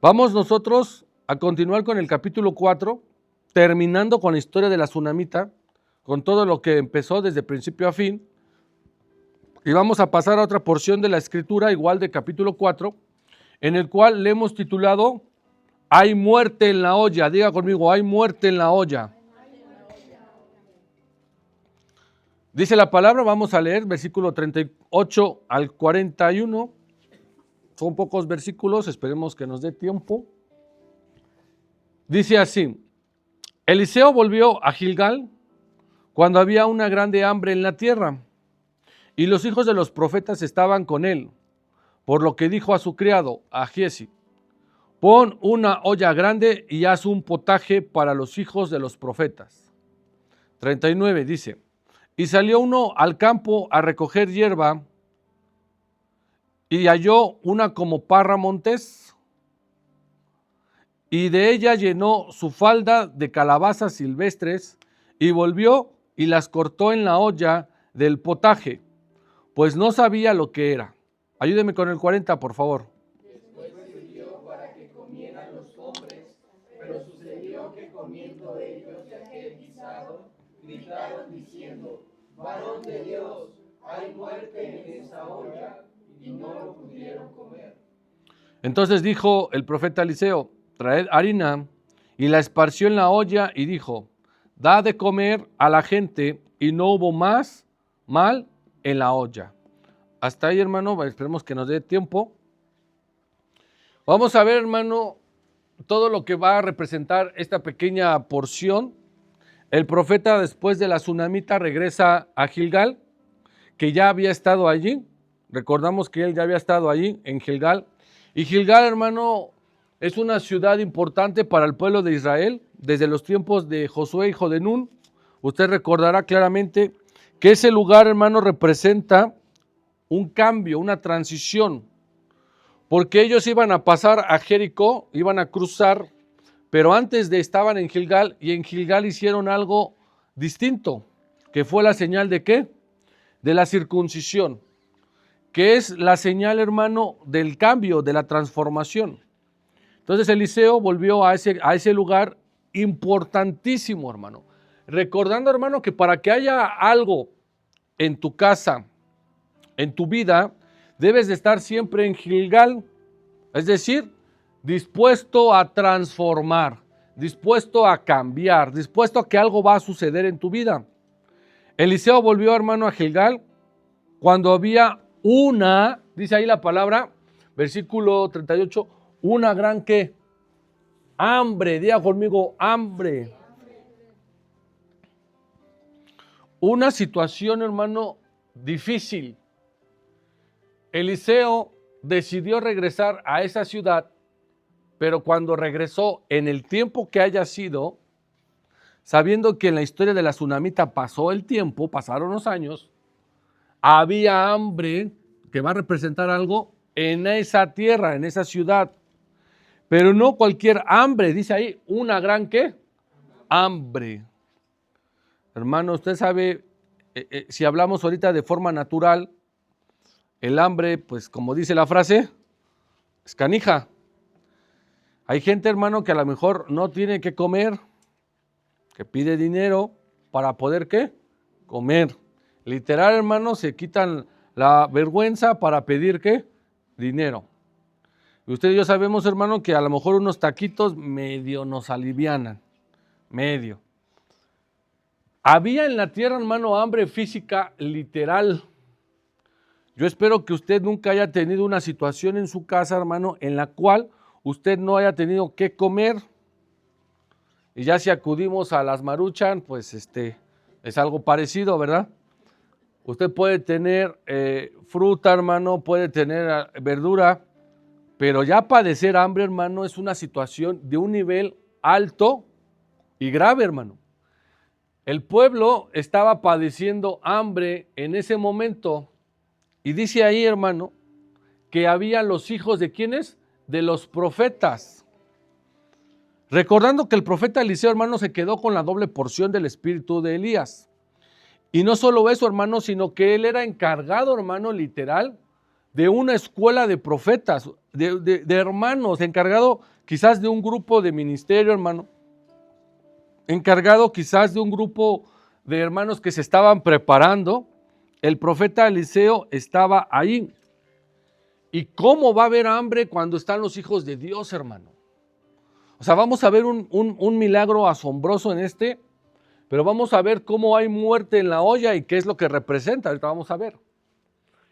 Vamos nosotros a continuar con el capítulo 4, terminando con la historia de la tsunamita, con todo lo que empezó desde principio a fin. Y vamos a pasar a otra porción de la escritura, igual de capítulo 4, en el cual le hemos titulado Hay muerte en la olla. Diga conmigo, hay muerte en la olla. Dice la palabra, vamos a leer versículo 38 al 41. Son pocos versículos, esperemos que nos dé tiempo. Dice así: Eliseo volvió a Gilgal cuando había una grande hambre en la tierra, y los hijos de los profetas estaban con él, por lo que dijo a su criado, a Giezi: pon una olla grande y haz un potaje para los hijos de los profetas. 39 dice: y salió uno al campo a recoger hierba, y halló una como parra montés, y de ella llenó su falda de calabazas silvestres, y volvió y las cortó en la olla del potaje, pues no sabía lo que era. Ayúdeme con el 40, por favor. Después sirvió para que comieran los hombres, pero sucedió que comiendo ellos de aquel guisado, gritaron diciendo: varón de Dios, hay muerte en esa olla, y no lo pudieron comer. Entonces dijo el profeta Eliseo: traed harina, y la esparció en la olla, y dijo: da de comer a la gente, y no hubo más mal en la olla. Hasta ahí, hermano, esperemos que nos dé tiempo. Vamos a ver, hermano, todo lo que va a representar esta pequeña porción. El profeta, después de la tsunamita, regresa a Gilgal, que ya había estado allí. Recordamos que él ya había estado allí en Gilgal. Y Gilgal, hermano, es una ciudad importante para el pueblo de Israel desde los tiempos de Josué, hijo de Nun. Usted recordará claramente que ese lugar, hermano, representa un cambio, una transición, porque ellos iban a pasar a Jericó, iban a cruzar, pero antes de estaban en Gilgal, y en Gilgal hicieron algo distinto, que fue la señal de ¿qué? De la circuncisión, que es la señal, hermano, del cambio, de la transformación. Entonces Eliseo volvió a ese lugar importantísimo, hermano. Recordando, hermano, que para que haya algo en tu casa, en tu vida, debes de estar siempre en Gilgal, es decir, dispuesto a transformar, dispuesto a cambiar, dispuesto a que algo va a suceder en tu vida. Eliseo volvió, hermano, a Gilgal cuando había una, dice ahí la palabra, versículo 38, una gran ¿qué? Hambre, diga conmigo, hambre. Una situación, hermano, difícil. Eliseo decidió regresar a esa ciudad, pero cuando regresó, en el tiempo que haya sido, sabiendo que en la historia de la tsunamita pasó el tiempo, pasaron los años, había hambre que va a representar algo en esa tierra, en esa ciudad. Pero no cualquier hambre, dice ahí, una gran ¿qué? Hambre. Hermano, usted sabe, si hablamos ahorita de forma natural, el hambre, pues como dice la frase, es canija. Hay gente, hermano, que a lo mejor no tiene que comer, que pide dinero para poder ¿qué? Comer. Literal, hermano, se quitan la vergüenza para pedir ¿qué? Dinero. Y usted y yo sabemos, hermano, que a lo mejor unos taquitos medio nos alivianan, medio. Había en la tierra, hermano, hambre física literal. Yo espero que usted nunca haya tenido una situación en su casa, hermano, en la cual usted no haya tenido que comer. Y ya si acudimos a las Maruchan, pues es algo parecido, ¿verdad? Usted puede tener fruta, hermano, puede tener verdura, pero ya padecer hambre, hermano, es una situación de un nivel alto y grave, hermano. El pueblo estaba padeciendo hambre en ese momento. Y dice ahí, hermano, que había los hijos de ¿quiénes? De los profetas. Recordando que el profeta Eliseo, hermano, se quedó con la doble porción del espíritu de Elías. Y no solo eso, hermano, sino que él era encargado, hermano, literal, de una escuela de profetas, de hermanos, encargado quizás de un grupo de ministerio, hermano, encargado quizás de un grupo de hermanos que se estaban preparando. El profeta Eliseo estaba ahí. ¿Y cómo va a haber hambre cuando están los hijos de Dios, hermano? O sea, vamos a ver un milagro asombroso en pero vamos a ver cómo hay muerte en la olla y qué es lo que representa. Ahorita vamos a ver.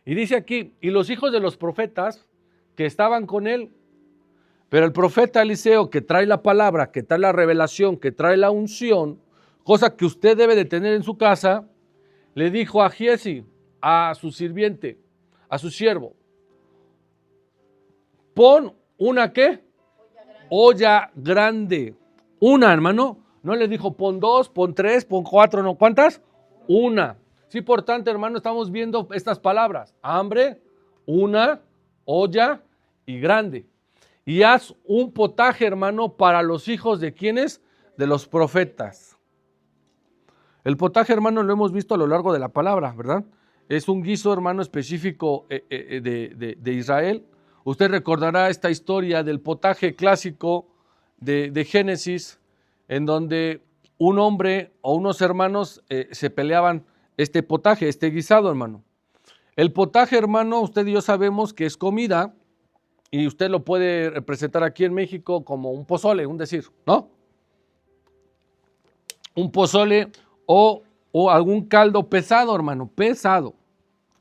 Y dice aquí, y los hijos de los profetas que estaban con él, pero el profeta Eliseo que trae la palabra, que trae la revelación, que trae la unción, cosa que usted debe de tener en su casa, le dijo a Giesi, a su sirviente, a su siervo, pon una ¿qué? Olla grande. Una, hermano. No le dijo pon 2, pon 3, pon 4, ¿no? ¿Cuántas? Una. Sí, por tanto, hermano, estamos viendo estas palabras. Hambre, una, olla y grande. Y haz un potaje, hermano, para los hijos de ¿quiénes? De los profetas. El potaje, hermano, lo hemos visto a lo largo de la palabra, ¿verdad? Es un guiso, hermano, específico de Israel. Usted recordará esta historia del potaje clásico de Génesis, en donde un hombre o unos hermanos se peleaban este potaje, este guisado, hermano. El potaje, hermano, usted y yo sabemos que es comida, y usted lo puede representar aquí en México como un pozole, un decir, ¿no? Un pozole o algún caldo pesado, hermano, pesado.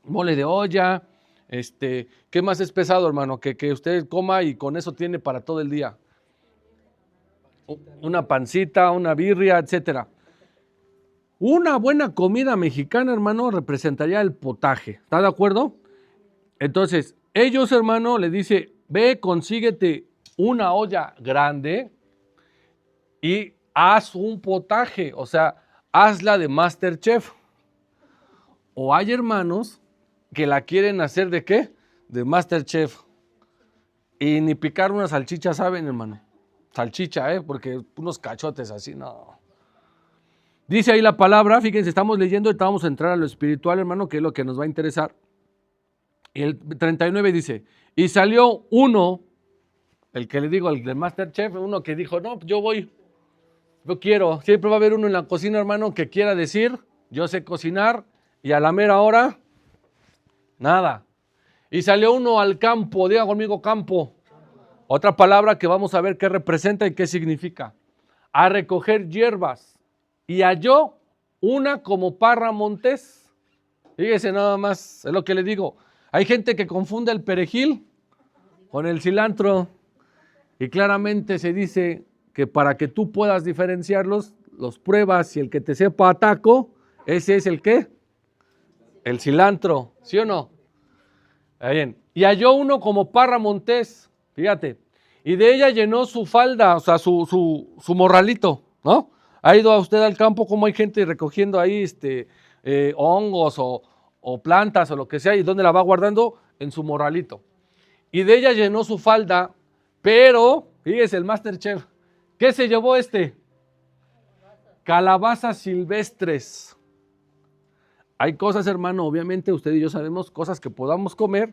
Mole de olla, ¿qué más es pesado, hermano? Que usted coma y con eso tiene para todo el día. Una pancita, una birria, etcétera. Una buena comida mexicana, hermano, representaría el potaje. ¿Está de acuerdo? Entonces, ellos, hermano, le dice, ve, consíguete una olla grande y haz un potaje. O sea, hazla de MasterChef. O hay hermanos que la quieren hacer ¿de qué? De MasterChef. Y ni picar una salchicha saben, hermano. Salchicha, porque unos cachotes así, no. Dice ahí la palabra, fíjense, estamos leyendo y vamos a entrar a lo espiritual, hermano, que es lo que nos va a interesar. Y el 39 dice, y salió uno, el que le digo, el de MasterChef, uno que dijo, no, yo voy, yo quiero. Siempre va a haber uno en la cocina, hermano, que quiera decir, yo sé cocinar, y a la mera hora, nada. Y salió uno al campo, diga conmigo campo. Otra palabra que vamos a ver qué representa y qué significa. A recoger hierbas. Y halló una como parra montés. Fíjese nada más, es lo que le digo. Hay gente que confunde el perejil con el cilantro. Y claramente se dice que para que tú puedas diferenciarlos, los pruebas y el que te sepa a taco, ese es el ¿qué? El cilantro, ¿sí o no? Bien. Y halló uno como parra montés, fíjate, y de ella llenó su falda, o sea, su morralito, ¿no? ¿Ha ido a usted al campo como hay gente recogiendo ahí hongos o plantas o lo que sea? ¿Y dónde la va guardando? En su morralito. Y de ella llenó su falda, pero, fíjese, el MasterChef, ¿qué se llevó Calabazas silvestres. Hay cosas, hermano, obviamente usted y yo sabemos cosas que podamos comer,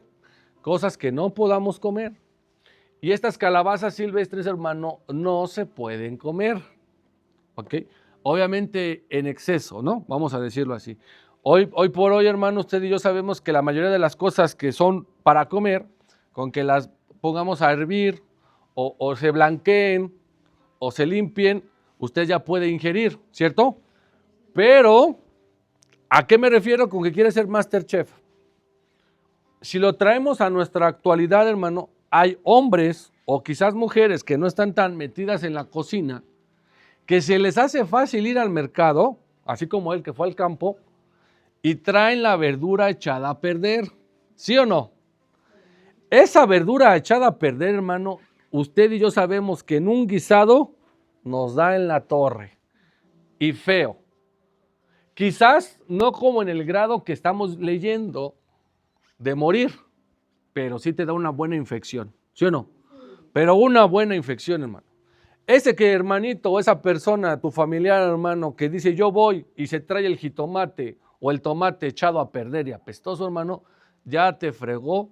cosas que no podamos comer. Y estas calabazas silvestres, hermano, no se pueden comer. ¿Ok? Obviamente en exceso, ¿no? Vamos a decirlo así. Hoy por hoy, hermano, usted y yo sabemos que la mayoría de las cosas que son para comer, con que las pongamos a hervir o se blanqueen o se limpien, usted ya puede ingerir, ¿cierto? Pero, ¿a qué me refiero con que quiere ser MasterChef? Si lo traemos a nuestra actualidad, hermano, hay hombres o quizás mujeres que no están tan metidas en la cocina, que se les hace fácil ir al mercado, así como él que fue al campo, y traen la verdura echada a perder, ¿sí o no? Esa verdura echada a perder, hermano, usted y yo sabemos que en un guisado nos da en la torre, y feo. Quizás no como en el grado que estamos leyendo de morir, pero sí te da una buena infección, ¿sí o no? Pero una buena infección, hermano. Ese que hermanito o esa persona, tu familiar, hermano, que dice yo voy y se trae el jitomate o el tomate echado a perder y apestoso, hermano, ya te fregó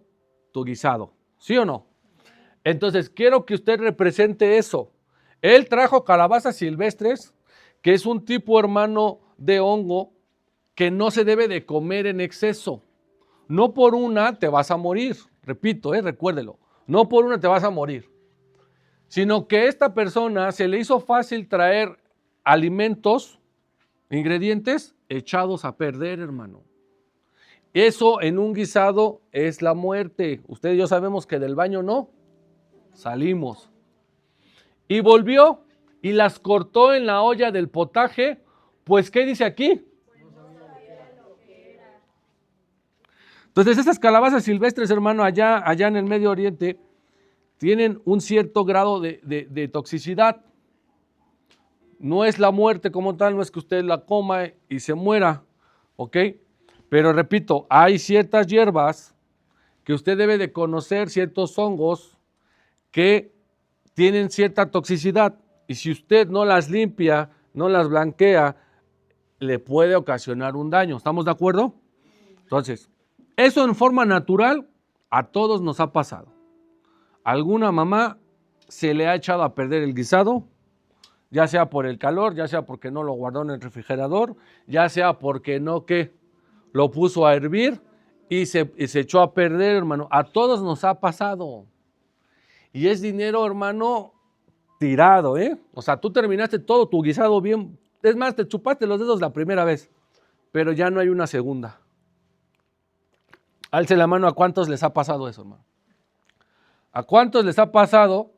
tu guisado. ¿Sí o no? Entonces, quiero que usted represente eso. Él trajo calabazas silvestres, que es un tipo, hermano, de hongo que no se debe de comer en exceso. No por una te vas a morir. Repito, recuérdelo. No por una te vas a morir. Sino que a esta persona se le hizo fácil traer alimentos, ingredientes echados a perder, hermano. Eso en un guisado es la muerte. Usted y yo sabemos que del baño no salimos. Y volvió y las cortó en la olla del potaje. Pues, ¿qué dice aquí? Entonces, esas calabazas silvestres, hermano, allá en el Medio Oriente, tienen un cierto grado de toxicidad. No es la muerte como tal, no es que usted la coma y se muera, ¿ok? Pero repito, hay ciertas hierbas que usted debe de conocer, ciertos hongos que tienen cierta toxicidad. Y si usted no las limpia, no las blanquea, le puede ocasionar un daño. ¿Estamos de acuerdo? Entonces, eso en forma natural a todos nos ha pasado. Alguna mamá se le ha echado a perder el guisado, ya sea por el calor, ya sea porque no lo guardó en el refrigerador, ya sea porque no que lo puso a hervir y se echó a perder, hermano. A todos nos ha pasado. Y es dinero, hermano, tirado, ¿eh? O sea, tú terminaste todo tu guisado bien. Es más, te chupaste los dedos la primera vez, pero ya no hay una segunda. Alce la mano, ¿a cuántos les ha pasado eso, hermano? ¿A cuántos les ha pasado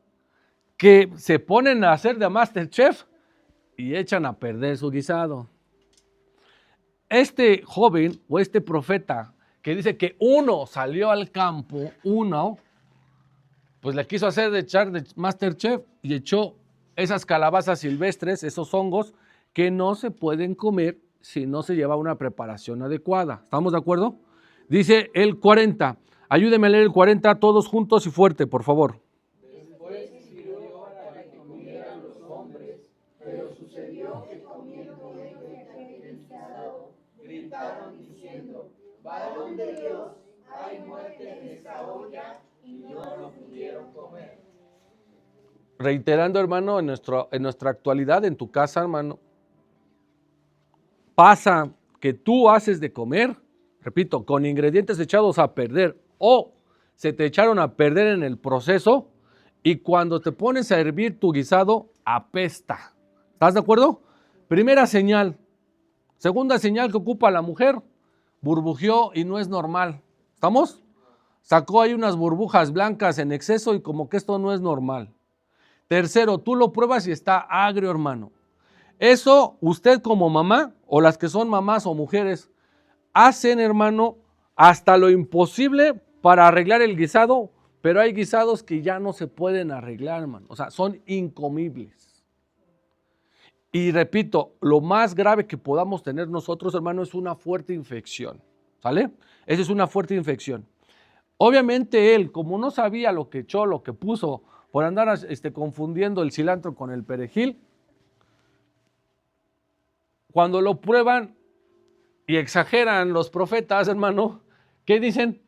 que se ponen a hacer de MasterChef y echan a perder su guisado? Este joven o este profeta que dice que uno salió al campo, uno, pues le quiso hacer de echar de MasterChef y echó esas calabazas silvestres, esos hongos que no se pueden comer si no se lleva una preparación adecuada. ¿Estamos de acuerdo? Dice el 40. Ayúdeme a leer el 40 todos juntos y fuerte, por favor. Después sirvió para que comieran los hombres, pero sucedió que comiendo ellos aquel guisado, gritaron diciendo, varón de Dios, hay muerte en esta olla, y no lo pudieron comer. Reiterando, hermano, en nuestra actualidad, en tu casa, hermano, pasa que tú haces de comer, repito, con ingredientes echados a perder o se te echaron a perder en el proceso y cuando te pones a hervir tu guisado, apesta. ¿Estás de acuerdo? Primera señal. Segunda señal que ocupa la mujer, burbujeó y no es normal. ¿Estamos? Sacó ahí unas burbujas blancas en exceso y como que esto no es normal. Tercero, tú lo pruebas y está agrio, hermano. Eso usted como mamá o las que son mamás o mujeres hacen, hermano, hasta lo imposible para arreglar el guisado, pero hay guisados que ya no se pueden arreglar, hermano. O sea, son incomibles. Y repito, lo más grave que podamos tener nosotros, hermano, es una fuerte infección. ¿Sale? Esa es una fuerte infección. Obviamente él, como no sabía lo que echó, lo que puso, por andar confundiendo el cilantro con el perejil, cuando lo prueban y exageran los profetas, hermano, ¿qué dicen?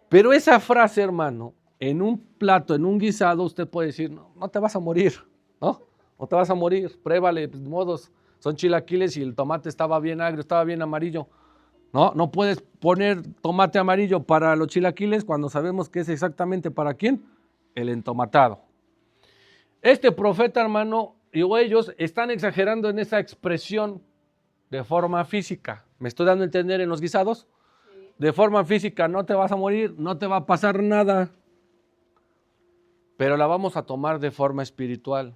Pero esa frase, hermano, en un plato, en un guisado, usted puede decir, no te vas a morir, ¿no? No te vas a morir, pruébale, pues, de modos, son chilaquiles y el tomate estaba bien agrio, estaba bien amarillo. No puedes poner tomate amarillo para los chilaquiles cuando sabemos que es exactamente para quién, el entomatado. Este profeta, hermano, y ellos están exagerando en esa expresión de forma física. ¿Me estoy dando a entender en los guisados? Sí. De forma física, no te vas a morir, no te va a pasar nada. Pero la vamos a tomar de forma espiritual.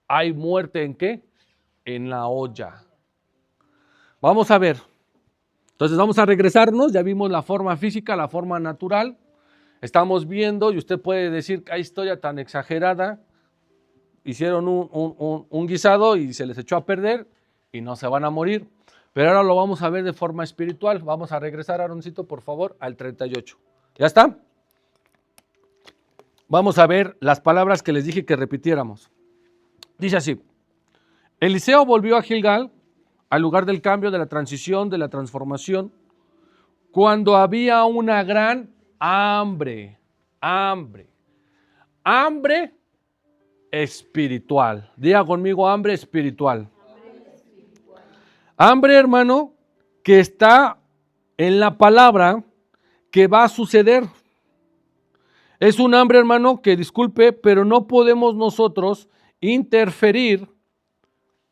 ¿Hay muerte en qué? En la olla. Vamos a ver. Entonces vamos a regresarnos, ya vimos la forma física, la forma natural. Estamos viendo, y usted puede decir que hay historia tan exagerada, hicieron un guisado y se les echó a perder y no se van a morir. Pero ahora lo vamos a ver de forma espiritual. Vamos a regresar, Aaroncito, por favor, al 38. ¿Ya está? Vamos a ver las palabras que les dije que repitiéramos. Dice así, Eliseo volvió a Gilgal, al lugar del cambio, de la transición, de la transformación, cuando había una gran hambre. Hambre espiritual. Diga conmigo, hambre espiritual. Hambre, hermano, que está en la palabra que va a suceder. Es un hambre, hermano, que disculpe, pero no podemos nosotros interferir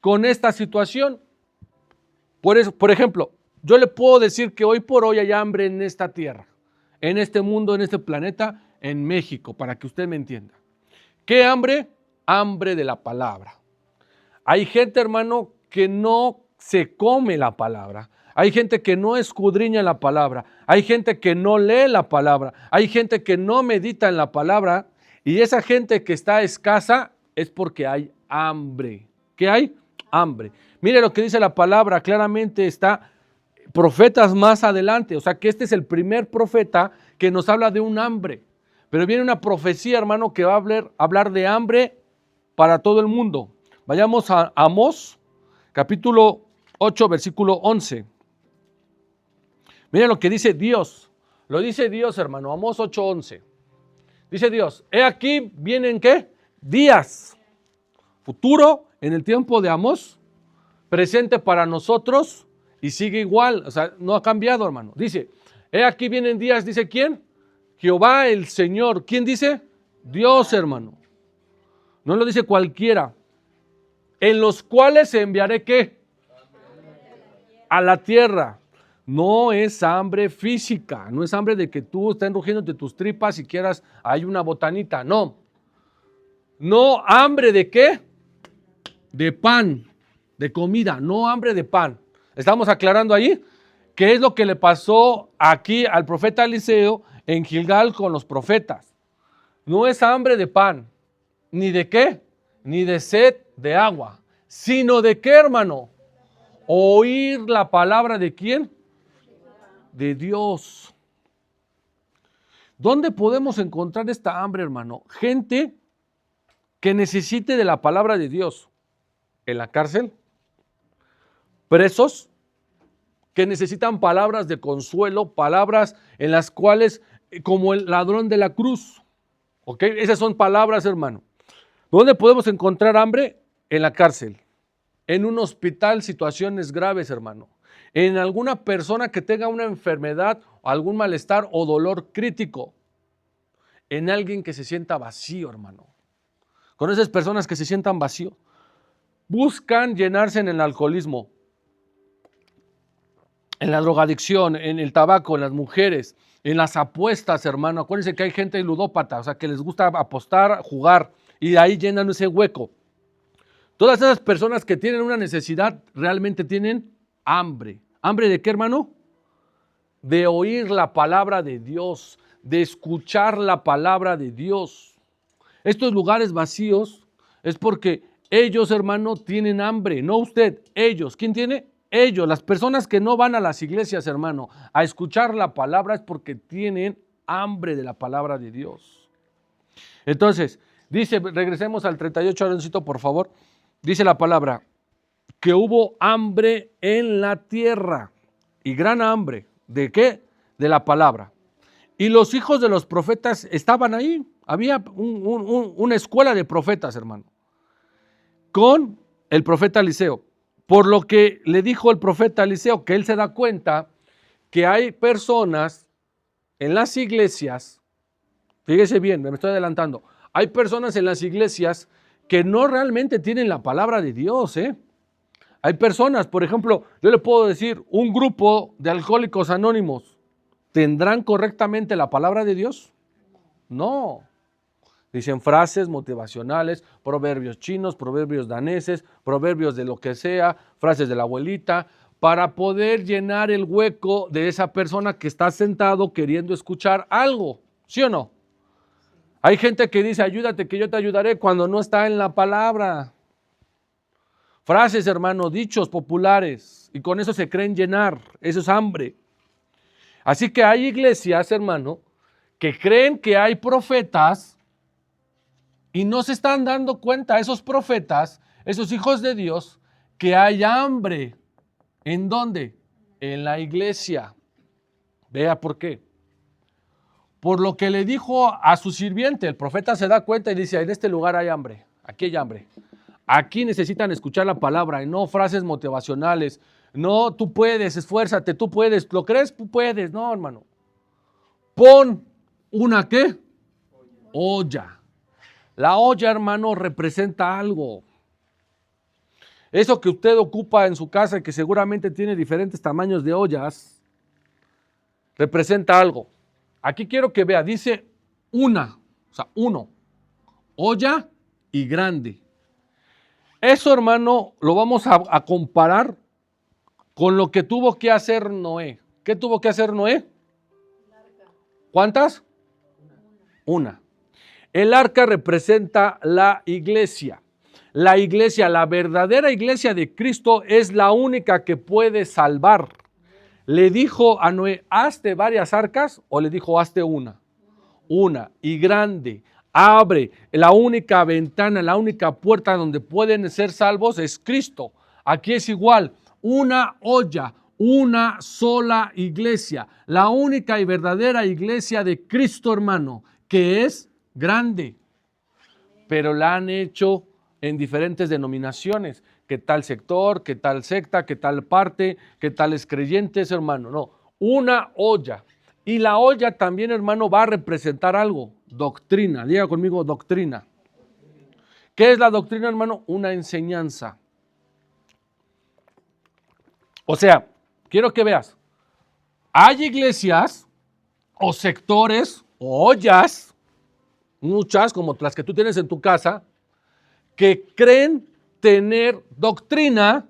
con esta situación. Por eso, por ejemplo, yo le puedo decir que hoy por hoy hay hambre en esta tierra, en este mundo, en este planeta, en México, para que usted me entienda. ¿Qué hambre? Hambre de la palabra. Hay gente, hermano, que no se come la palabra. Hay gente que no escudriña la palabra. Hay gente que no lee la palabra. Hay gente que no medita en la palabra. Y esa gente que está escasa es porque hay hambre. ¿Qué hay? Hambre. Mire lo que dice la palabra. Claramente está profetas más adelante. O sea que este es el primer profeta que nos habla de un hambre. Pero viene una profecía, hermano, que va a hablar de hambre para todo el mundo. Vayamos a Amós, capítulo 8, versículo 11. Miren lo que dice Dios. Lo dice Dios, hermano. Amós 8, 11. Dice Dios, he aquí vienen ¿qué? Días. Futuro en el tiempo de Amós. Presente para nosotros y sigue igual. O sea, no ha cambiado, hermano. Dice, he aquí vienen días, dice ¿quién? Jehová el Señor. ¿Quién dice? Dios, hermano. No lo dice cualquiera. En los cuales enviaré ¿qué? A la tierra. No es hambre física, no es hambre de que tú estés rugiéndote tus tripas y quieras, hay una botanita, no. No hambre de ¿qué? De pan, de comida, no hambre de pan. Estamos aclarando ahí qué es lo que le pasó aquí al profeta Eliseo en Gilgal con los profetas. No es hambre de pan, ni de qué, ni de sed de agua, sino de qué, hermano, oír la palabra de quién, de Dios. ¿Dónde podemos encontrar esta hambre, hermano? Gente que necesite de la palabra de Dios. En la cárcel, presos que necesitan palabras de consuelo, palabras en las cuales, como el ladrón de la cruz, ¿ok? Esas son palabras, hermano. ¿Dónde podemos encontrar hambre? En la cárcel, en un hospital, situaciones graves, hermano. En alguna persona que tenga una enfermedad, algún malestar o dolor crítico. En alguien que se sienta vacío, hermano. Con esas personas que se sientan vacíos. Buscan llenarse en el alcoholismo, en la drogadicción, en el tabaco, en las mujeres, en las apuestas, hermano. Acuérdense que hay gente ludópata, o sea, que les gusta apostar, jugar, y de ahí llenan ese hueco. Todas esas personas que tienen una necesidad realmente tienen hambre. ¿Hambre de qué, hermano? De oír la palabra de Dios, de escuchar la palabra de Dios. Estos lugares vacíos es porque ellos, hermano, tienen hambre, no usted, ellos. ¿Quién tiene? Ellos, las personas que no van a las iglesias, hermano, a escuchar la palabra es porque tienen hambre de la palabra de Dios. Entonces, dice, regresemos al 38, Aaroncito, por favor. Dice la palabra, que hubo hambre en la tierra y gran hambre. ¿De qué? De la palabra. Y los hijos de los profetas estaban ahí. Había una escuela de profetas, hermano, con el profeta Eliseo. Por lo que le dijo el profeta Eliseo, que él se da cuenta que hay personas en las iglesias, fíjese bien, me estoy adelantando, hay personas en las iglesias que no realmente tienen la palabra de Dios, Hay personas, por ejemplo, yo le puedo decir, un grupo de alcohólicos anónimos, ¿tendrán correctamente la palabra de Dios? No. Dicen frases motivacionales, proverbios chinos, proverbios daneses, proverbios de lo que sea, frases de la abuelita, para poder llenar el hueco de esa persona que está sentado queriendo escuchar algo, ¿sí o no? Hay gente que dice, ayúdate que yo te ayudaré, cuando no está en la palabra. Frases, hermano, dichos populares, y con eso se creen llenar, eso es hambre. Así que hay iglesias, hermano, que creen que hay profetas y no se están dando cuenta esos profetas, esos hijos de Dios, que hay hambre. ¿En dónde? En la iglesia. Vea por qué. Por lo que le dijo a su sirviente, el profeta se da cuenta y dice, en este lugar hay hambre, aquí hay hambre. Aquí necesitan escuchar la palabra y no frases motivacionales. No, tú puedes, esfuérzate, tú puedes. ¿Lo crees? Tú puedes. No, hermano. Pon una ¿qué? Olla. La olla, hermano, representa algo. Eso que usted ocupa en su casa y que seguramente tiene diferentes tamaños de ollas, representa algo. Aquí quiero que vea, dice una, o sea, uno, olla y grande. Eso, hermano, lo vamos a comparar con lo que tuvo que hacer Noé. ¿Qué tuvo que hacer Noé? ¿Cuántas? Una. El arca representa la iglesia. La iglesia, la verdadera iglesia de Cristo es la única que puede salvar. ¿Le dijo a Noé, hazte varias arcas o le dijo, hazte una? Una y grande. Abre. La única ventana, la única puerta donde pueden ser salvos es Cristo. Aquí es igual. Una olla, una sola iglesia. La única y verdadera iglesia de Cristo, hermano, que es grande. Pero la han hecho en diferentes denominaciones. ¿Qué tal sector? ¿Qué tal secta? ¿Qué tal parte? ¿Qué tales creyentes, hermano? No, una olla. Y la olla también, hermano, va a representar algo. Doctrina. Diga conmigo, doctrina. ¿Qué es la doctrina, hermano? Una enseñanza. O sea, quiero que veas. Hay iglesias o sectores o ollas, muchas como las que tú tienes en tu casa, que creen tener doctrina,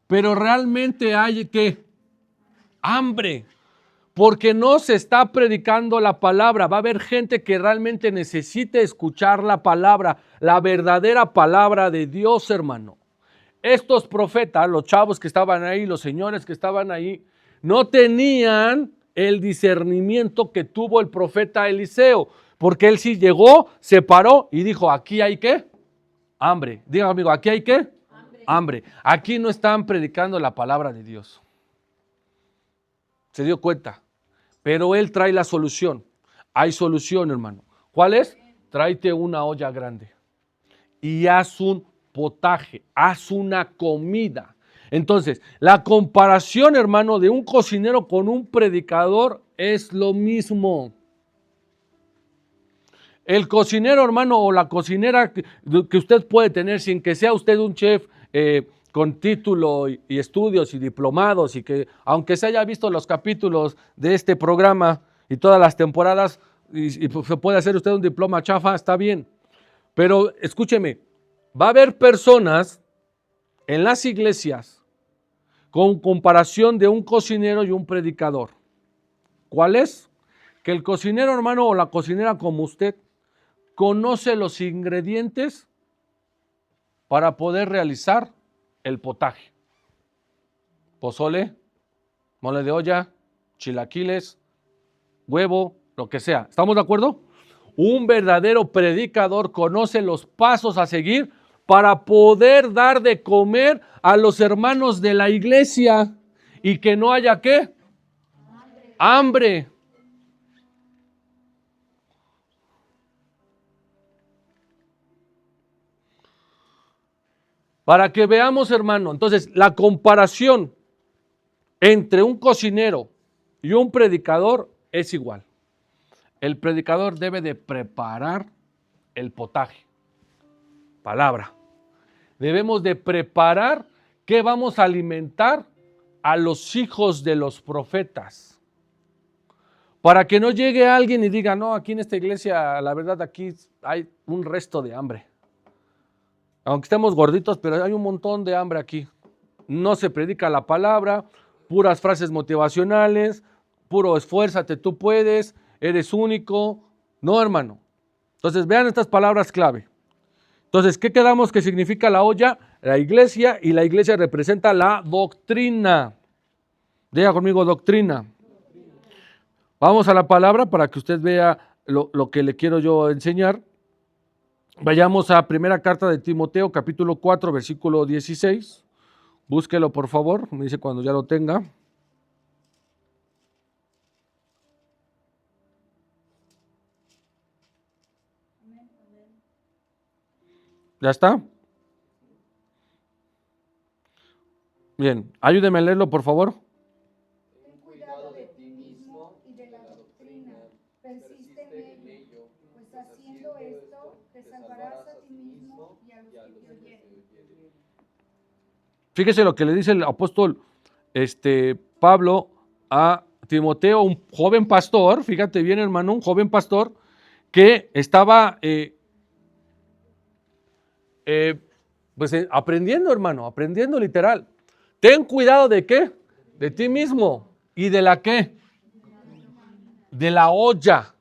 pero realmente hay ¿qué? Hambre. Porque no se está predicando la palabra. Va a haber gente que realmente necesite escuchar la palabra, la verdadera palabra de Dios, hermano. Estos profetas, los chavos que estaban ahí, los señores que estaban ahí, no tenían el discernimiento que tuvo el profeta Eliseo. Porque él sí llegó, se paró y dijo, aquí hay ¿qué? Hambre. Diga amigo, ¿aquí hay qué? Hambre. Aquí no están predicando la palabra de Dios. Se dio cuenta. Pero él trae la solución. Hay solución, hermano. ¿Cuál es? Tráete una olla grande y haz un potaje, haz una comida. Entonces, la comparación, hermano, de un cocinero con un predicador es lo mismo. El cocinero, hermano, o la cocinera que usted puede tener sin que sea usted un chef con título y estudios y diplomados y que aunque se haya visto los capítulos de este programa y todas las temporadas y se puede hacer usted un diploma chafa, está bien. Pero escúcheme, va a haber personas en las iglesias con comparación de un cocinero y un predicador. ¿Cuál es? Que el cocinero, hermano, o la cocinera como usted conoce los ingredientes para poder realizar el potaje. Pozole, mole de olla, chilaquiles, huevo, lo que sea. ¿Estamos de acuerdo? Un verdadero predicador conoce los pasos a seguir para poder dar de comer a los hermanos de la iglesia y que no haya ¿qué? Hambre. Para que veamos, hermano, entonces la comparación entre un cocinero y un predicador es igual. El predicador debe de preparar el potaje. Palabra. Debemos de preparar qué vamos a alimentar a los hijos de los profetas. Para que no llegue alguien y diga, no, aquí en esta iglesia, la verdad, aquí hay un resto de hambre. Aunque estemos gorditos, pero hay un montón de hambre aquí. No se predica la palabra, puras frases motivacionales, puro esfuérzate, tú puedes, eres único. No, hermano. Entonces, vean estas palabras clave. Entonces, ¿qué quedamos que significa la olla? La iglesia, y la iglesia representa la doctrina. Diga conmigo, doctrina. Vamos a la palabra para que usted vea lo que le quiero yo enseñar. Vayamos a primera carta de Timoteo, capítulo 4, versículo 16. Búsquelo, por favor. Me dice cuando ya lo tenga. ¿Ya está? Bien, ayúdeme a leerlo, por favor. Ten cuidado de ti mismo y de la doctrina. Persiste en ello, pues haciendo esto te salvarás a ti mismo y a los que te oyeren. Fíjese lo que le dice el apóstol Pablo a Timoteo, un joven pastor, fíjate bien, hermano, un joven pastor que estaba aprendiendo, hermano, aprendiendo literal. Ten cuidado de qué, de ti mismo y de la qué, de la olla,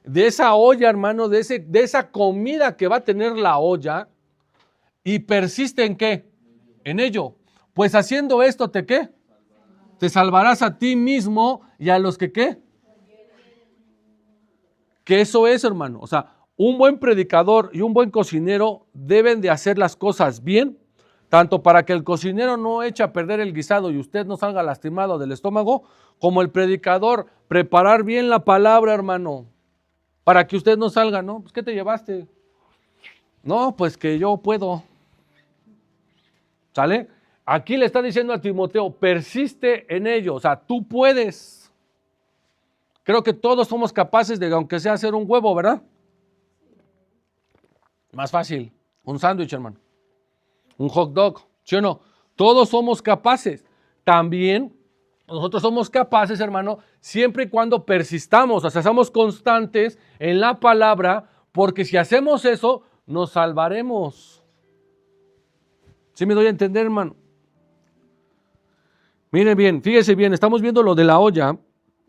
de esa olla, hermano, de esa comida que va a tener la olla, y persiste en qué, en ello. Pues haciendo esto, ¿te qué? Te salvarás a ti mismo y a los que qué. Que eso es, hermano. O sea, un buen predicador y un buen cocinero deben de hacer las cosas bien, tanto para que el cocinero no eche a perder el guisado y usted no salga lastimado del estómago, como el predicador preparar bien la palabra, hermano, para que usted no salga, ¿no? Pues, ¿qué te llevaste? No, pues que yo puedo. ¿Sale? Aquí le está diciendo a Timoteo, persiste en ello, o sea, tú puedes. Creo que todos somos capaces de, aunque sea hacer un huevo, ¿verdad? Más fácil, un sándwich, hermano, un hot dog, ¿sí o no? Todos somos capaces. También nosotros somos capaces, hermano, siempre y cuando persistamos, o sea, seamos constantes en la palabra, porque si hacemos eso, nos salvaremos. ¿Sí me doy a entender, hermano? Miren bien, fíjese bien, estamos viendo lo de la olla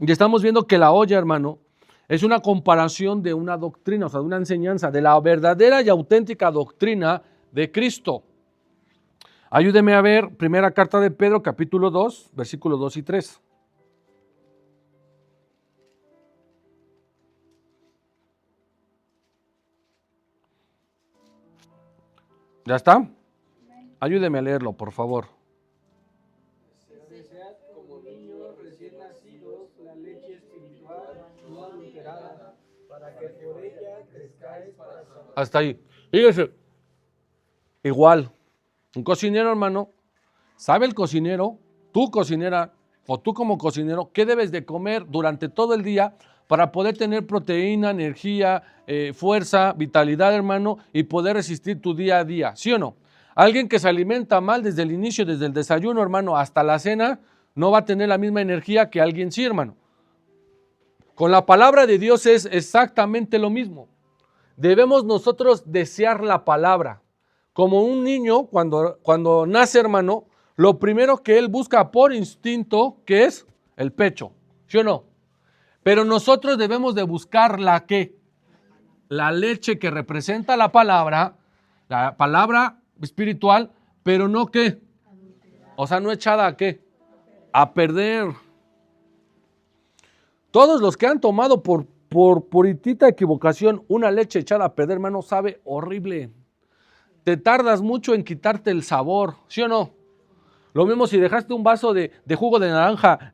y estamos viendo que la olla, hermano, es una comparación de una doctrina, o sea, de una enseñanza, de la verdadera y auténtica doctrina de Cristo. Ayúdeme a ver, primera carta de Pedro, capítulo 2, versículos 2 y 3. ¿Ya está? Ayúdeme a leerlo, por favor. Desead como niños recién nacidos la leche espiritual no adulterada, para que por ella crezcáis para salvación. Hasta ahí. Fíjese, igual, un cocinero, hermano, ¿sabe el cocinero, tú cocinera o tú como cocinero, qué debes de comer durante todo el día para poder tener proteína, energía, fuerza, vitalidad, hermano, y poder resistir tu día a día? ¿Sí o no? Alguien que se alimenta mal desde el inicio, desde el desayuno, hermano, hasta la cena, no va a tener la misma energía que alguien sí, hermano. Con la palabra de Dios es exactamente lo mismo. Debemos nosotros desear la palabra. Como un niño, cuando nace, hermano, lo primero que él busca por instinto, que es el pecho, ¿sí o no? Pero nosotros debemos de buscar la ¿qué? La leche que representa la palabra espiritual, pero no ¿qué? O sea, no echada a ¿qué? A perder. Todos los que han tomado por puritita equivocación una leche echada a perder, hermano, sabe horrible. Te tardas mucho en quitarte el sabor, ¿sí o no? Lo mismo si dejaste un vaso de jugo de naranja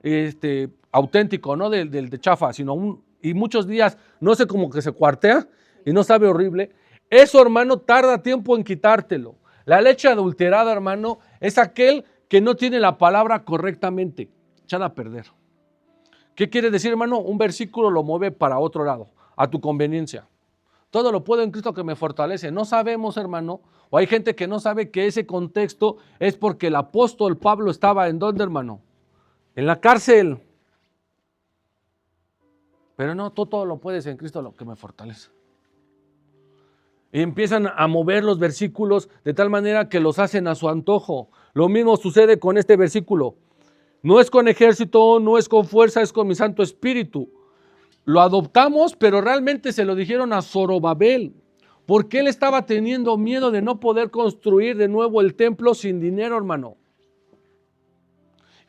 auténtico, no del de chafa, sino y muchos días, no sé, como que se cuartea y no sabe horrible. Eso, hermano, tarda tiempo en quitártelo. La leche adulterada, hermano, es aquel que no tiene la palabra correctamente, echada a perder. ¿Qué quiere decir, hermano? Un versículo lo mueve para otro lado, a tu conveniencia. Todo lo puedo en Cristo que me fortalece. No sabemos, hermano, o hay gente que no sabe que ese contexto es porque el apóstol Pablo estaba ¿en dónde, hermano? En la cárcel. Pero no, tú todo lo puedes en Cristo lo que me fortalece. Y empiezan a mover los versículos de tal manera que los hacen a su antojo. Lo mismo sucede con este versículo. No es con ejército, no es con fuerza, es con mi Santo Espíritu. Lo adoptamos, pero realmente se lo dijeron a Zorobabel, porque él estaba teniendo miedo de no poder construir de nuevo el templo sin dinero, hermano.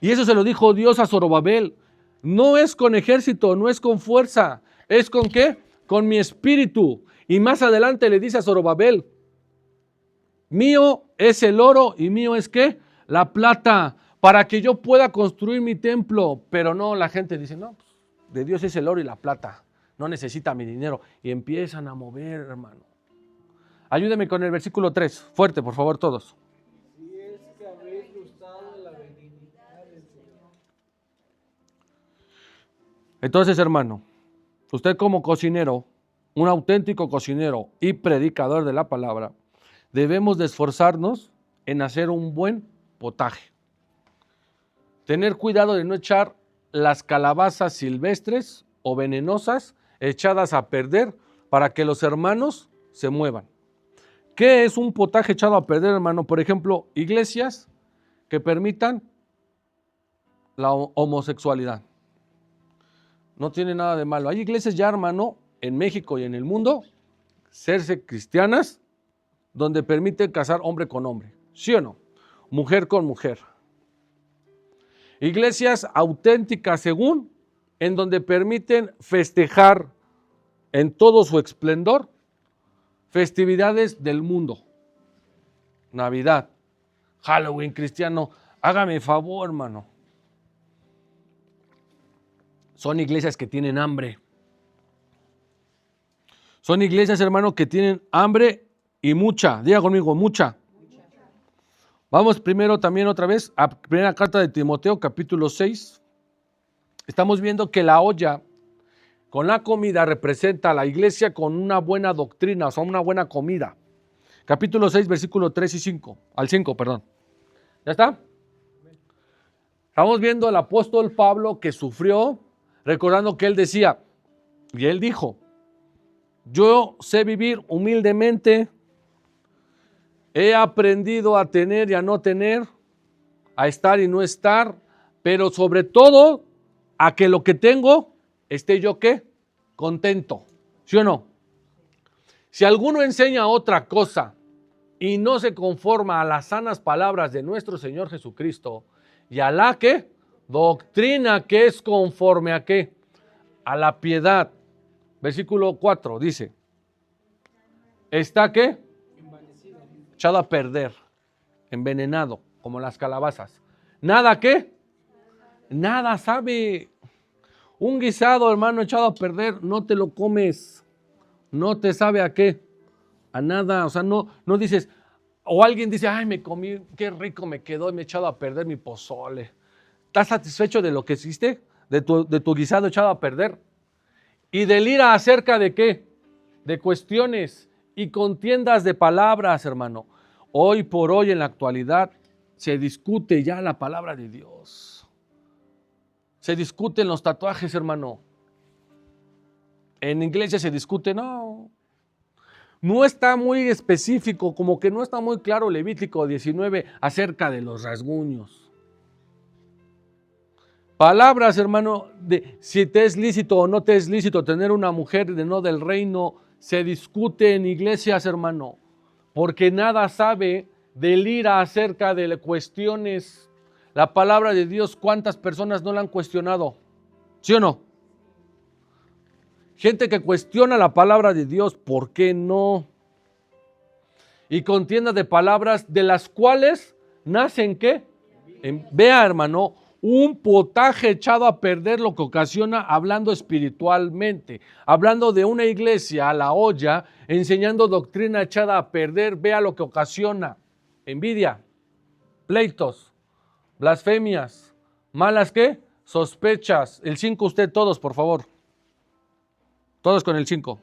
Y eso se lo dijo Dios a Zorobabel. No es con ejército, no es con fuerza, ¿es con qué? Con mi espíritu. Y más adelante le dice a Zorobabel, mío es el oro y mío es ¿qué? La plata, para que yo pueda construir mi templo. Pero no, la gente dice, no, pues, de Dios es el oro y la plata, no necesita mi dinero. Y empiezan a mover, hermano. Ayúdeme con el versículo 3. Fuerte, por favor, todos. Si es que habéis gustado de la benignidad del Señor. Entonces, hermano, usted como cocinero, un auténtico cocinero y predicador de la palabra, debemos de esforzarnos en hacer un buen potaje. Tener cuidado de no echar las calabazas silvestres o venenosas echadas a perder para que los hermanos se muevan. ¿Qué es un potaje echado a perder, hermano? Por ejemplo, iglesias que permitan la homosexualidad. No tiene nada de malo. Hay iglesias ya, hermano, en México y en el mundo, serse cristianas, donde permiten casar hombre con hombre. ¿Sí o no? Mujer con mujer. Iglesias auténticas según, en donde permiten festejar en todo su esplendor festividades del mundo. Navidad, Halloween cristiano, hágame favor, hermano. Son iglesias que tienen hambre. Son iglesias, hermano, que tienen hambre y mucha. Diga conmigo, mucha. Vamos primero también otra vez a primera carta de Timoteo, capítulo 6. Estamos viendo que la olla con la comida representa a la iglesia con una buena doctrina, o sea, una buena comida. Capítulo 6, versículo 3 y 5, al 5, perdón. ¿Ya está? Estamos viendo al apóstol Pablo que sufrió, recordando que él decía, y él dijo, yo sé vivir humildemente, he aprendido a tener y a no tener, a estar y no estar, pero sobre todo a que lo que tengo esté yo ¿qué? Contento. ¿Sí o no? Si alguno enseña otra cosa y no se conforma a las sanas palabras de nuestro Señor Jesucristo y a la ¿qué? Doctrina que es conforme a ¿qué? A la piedad. Versículo 4 dice, ¿está qué? Echado a perder, envenenado, como las calabazas. ¿Nada qué? Nada sabe. Un guisado, hermano, echado a perder, no te lo comes. No te sabe a qué. A nada. O sea, no dices, o alguien dice, ay, me comí, qué rico me quedó y me he echado a perder mi pozole. ¿Estás satisfecho de lo que hiciste? De tu guisado echado a perder. Y delira acerca de qué? De cuestiones y contiendas de palabras, hermano. Hoy por hoy en la actualidad se discute ya la palabra de Dios. Se discuten los tatuajes, hermano. En iglesia se discute, no está muy específico, como que no está muy claro Levítico 19 acerca de los rasguños. Palabras, hermano, de si te es lícito o no te es lícito tener una mujer de no del reino, se discute en iglesias, hermano, porque nada sabe delira acerca de cuestiones. La palabra de Dios, ¿cuántas personas no la han cuestionado? ¿Sí o no? Gente que cuestiona la palabra de Dios, ¿por qué no? Y contienda de palabras de las cuales nacen ¿qué? Vea, hermano, un potaje echado a perder lo que ocasiona hablando espiritualmente, hablando de una iglesia a la olla, enseñando doctrina echada a perder, vea lo que ocasiona: envidia, pleitos, blasfemias, malas ¿qué? Sospechas. El 5 usted todos, por favor. Todos con el 5.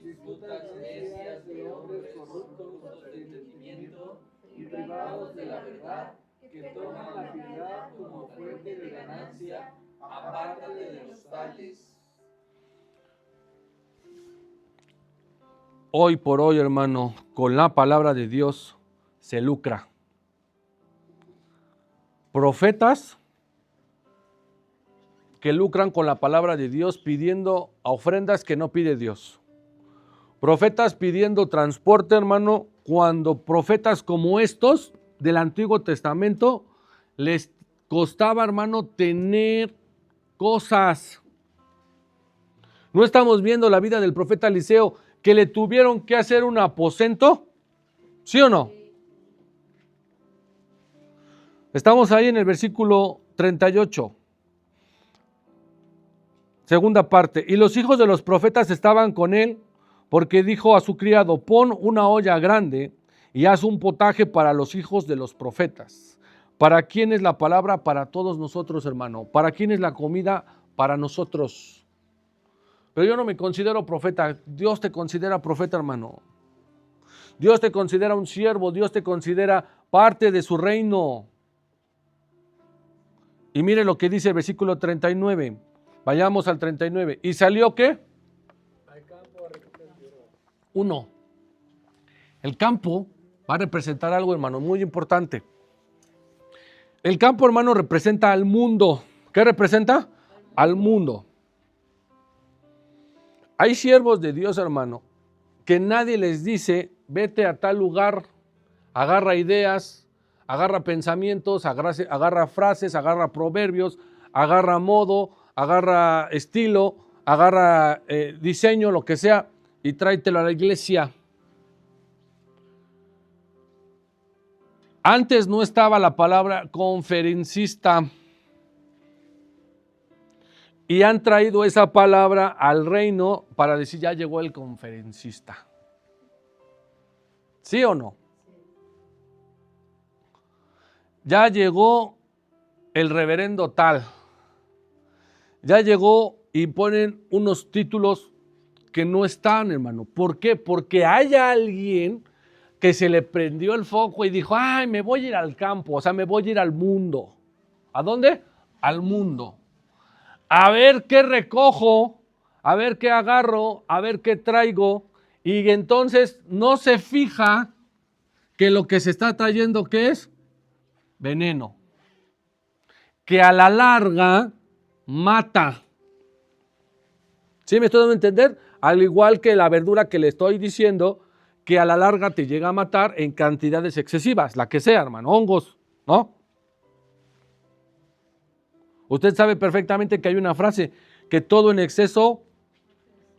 Disputas necias de hombres corruptos de entendimiento y privados de la verdad, que toman la piedad como fuente de ganancia, apártate de los tales. Hoy por hoy, hermano, con la palabra de Dios se lucra. Profetas que lucran con la palabra de Dios pidiendo ofrendas que no pide Dios. Profetas pidiendo transporte, hermano, cuando profetas como estos del Antiguo Testamento les costaba, hermano, tener cosas. ¿No estamos viendo la vida del profeta Eliseo que le tuvieron que hacer un aposento? ¿Sí o no? Estamos ahí en el versículo 38. Segunda parte. Y los hijos de los profetas estaban con él, porque dijo a su criado, pon una olla grande y haz un potaje para los hijos de los profetas. ¿Para quién es la palabra? Para todos nosotros, hermano. ¿Para quién es la comida? Para nosotros. Pero yo no me considero profeta. Dios te considera profeta, hermano. Dios te considera un siervo. Dios te considera parte de su reino. Y mire lo que dice el versículo 39. Vayamos al 39. ¿Y salió qué? Al campo a recoger hierba. 1. El campo va a representar algo, hermano, muy importante. El campo, hermano, representa al mundo. ¿Qué representa? Al mundo. Hay siervos de Dios, hermano, que nadie les dice, vete a tal lugar, agarra ideas, agarra pensamientos, agarra frases, agarra proverbios, agarra modo, agarra estilo, agarra diseño, lo que sea, y tráetelo a la iglesia. Antes no estaba la palabra conferencista y han traído esa palabra al reino para decir ya llegó el conferencista. ¿Sí o no? Ya llegó el reverendo tal. Ya llegó y ponen unos títulos que no están, hermano. ¿Por qué? Porque hay alguien que se le prendió el foco y dijo, ay, me voy a ir al campo, o sea, me voy a ir al mundo. ¿A dónde? Al mundo. A ver qué recojo, a ver qué agarro, a ver qué traigo. Y entonces no se fija que lo que se está trayendo, ¿qué es? Veneno. Que a la larga mata. ¿Sí me estoy dando a entender? Al igual que la verdura que le estoy diciendo, que a la larga te llega a matar en cantidades excesivas, la que sea, hermano, hongos, ¿no? Usted sabe perfectamente que hay una frase, que todo en exceso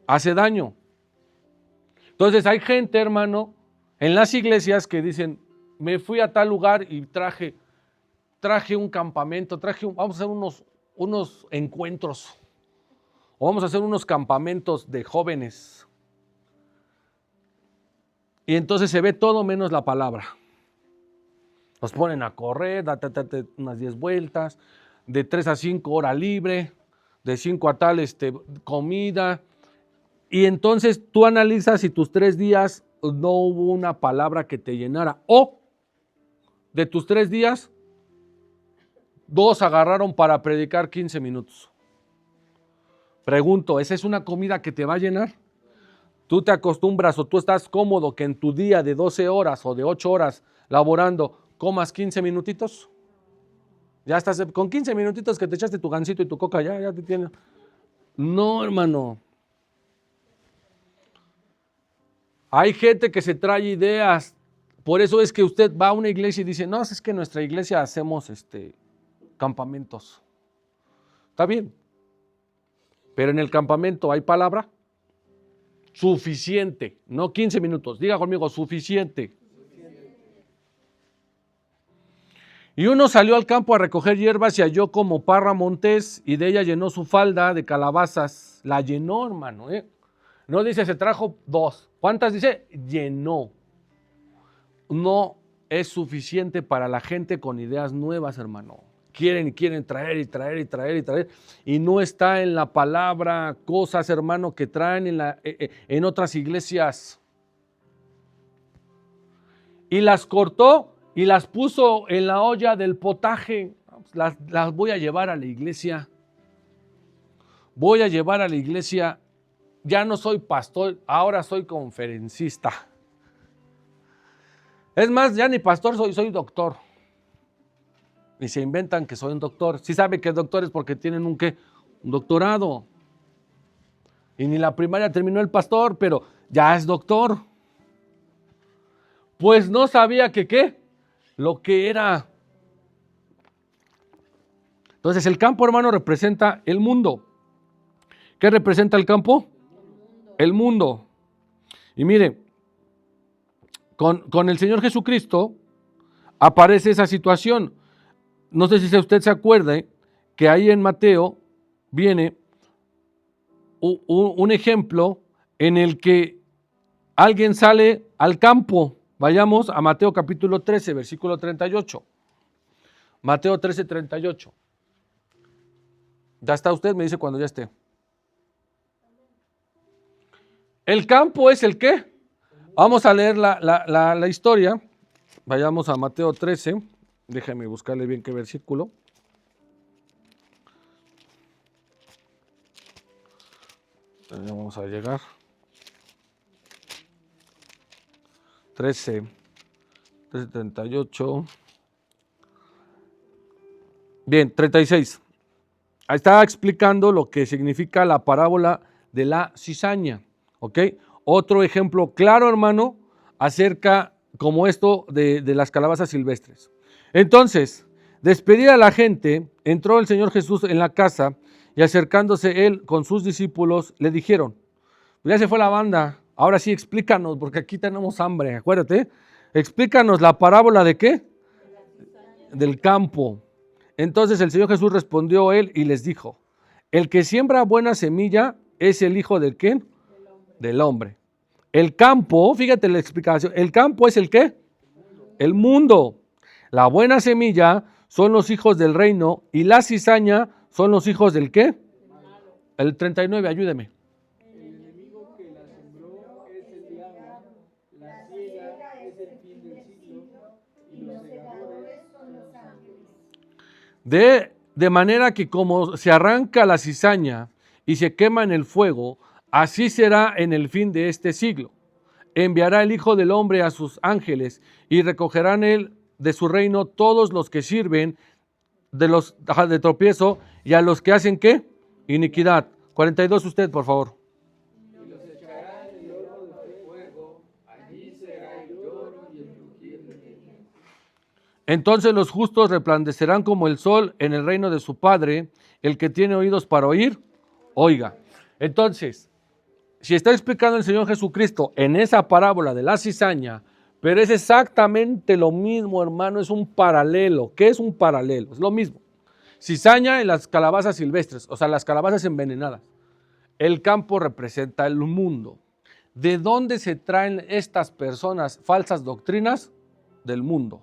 hace daño. Entonces hay gente, hermano, en las iglesias que dicen, me fui a tal lugar y traje un campamento, vamos a hacer unos encuentros, o vamos a hacer unos campamentos de jóvenes. Y entonces se ve todo menos la palabra. Nos ponen a correr, date unas 10 vueltas, de 3 a 5 hora libre, de 5 a tal comida. Y entonces tú analizas si tus 3 días no hubo una palabra que te llenara. O de tus 3 días, 2 agarraron para predicar 15 minutos. Pregunto, ¿esa es una comida que te va a llenar? Tú te acostumbras o tú estás cómodo que en tu día de 12 horas o de 8 horas laborando comas 15 minutitos. Ya estás con 15 minutitos que te echaste tu gansito y tu coca, ya te tiene. No, hermano. Hay gente que se trae ideas. Por eso es que usted va a una iglesia y dice, no, es que en nuestra iglesia hacemos campamentos. Está bien. Pero en el campamento hay palabra. Suficiente, no 15 minutos, diga conmigo, suficiente. Y uno salió al campo a recoger hierbas y halló como parra montés y de ella llenó su falda de calabazas. La llenó, hermano. No dice se trajo 2. ¿Cuántas dice? Llenó. No es suficiente para la gente con ideas nuevas, hermano. Quieren traer y no está en la palabra cosas, hermano, que traen en otras iglesias. Y las cortó y las puso en la olla del potaje. Las voy a llevar a la iglesia. Voy a llevar a la iglesia. Ya no soy pastor, ahora soy conferencista. Es más, ya ni pastor soy doctor. Y se inventan que soy un doctor. Sí saben que doctores porque tienen un doctorado. Y ni la primaria terminó el pastor, pero ya es doctor. Pues no sabía lo que era. Entonces el campo, hermano, representa el mundo. ¿Qué representa el campo? El mundo. Y mire, con el Señor Jesucristo aparece esa situación. No sé si usted se acuerda que ahí en Mateo viene un ejemplo en el que alguien sale al campo. Vayamos a Mateo capítulo 13, versículo 38. Mateo 13, 38. ¿Ya está usted? Me dice cuando ya esté. ¿El campo es el qué? Vamos a leer la historia. Vayamos a Mateo 13. Déjame buscarle bien qué versículo. Ya vamos a llegar. 13, 38. Bien, 36. Ahí está explicando lo que significa la parábola de la cizaña. ¿Ok? Otro ejemplo claro, hermano, acerca como esto de las calabazas silvestres. Entonces, despedida a la gente, entró el Señor Jesús en la casa y acercándose él con sus discípulos, le dijeron, ya se fue la banda, ahora sí explícanos, porque aquí tenemos hambre, acuérdate, explícanos la parábola de ¿qué? Del campo. Entonces el Señor Jesús respondió él y les dijo, el que siembra buena semilla es el hijo del ¿quién? Del hombre. El campo, fíjate la explicación, el campo es el ¿qué? El mundo. La buena semilla son los hijos del reino y la cizaña son los hijos del ¿qué? El 39, ayúdeme. El enemigo que la sembró es el diablo, la ciega es el fin del siglo, y los segadores son los ángeles. De manera que como se arranca la cizaña y se quema en el fuego, así será en el fin de este siglo. Enviará el Hijo del Hombre a sus ángeles y recogerán él de su reino todos los que sirven de tropiezo y a los que hacen ¿qué? Iniquidad. 42 usted, por favor. Y los echará en el horno de fuego, allí será el lloro y el crujir de dientes. Entonces los justos resplandecerán como el sol en el reino de su Padre. El que tiene oídos para oír, oiga. Entonces, si está explicando el Señor Jesucristo en esa parábola de la cizaña, pero es exactamente lo mismo, hermano, es un paralelo. ¿Qué es un paralelo? Es lo mismo. Cizaña y las calabazas silvestres, o sea, las calabazas envenenadas. El campo representa el mundo. ¿De dónde se traen estas personas falsas doctrinas? Del mundo.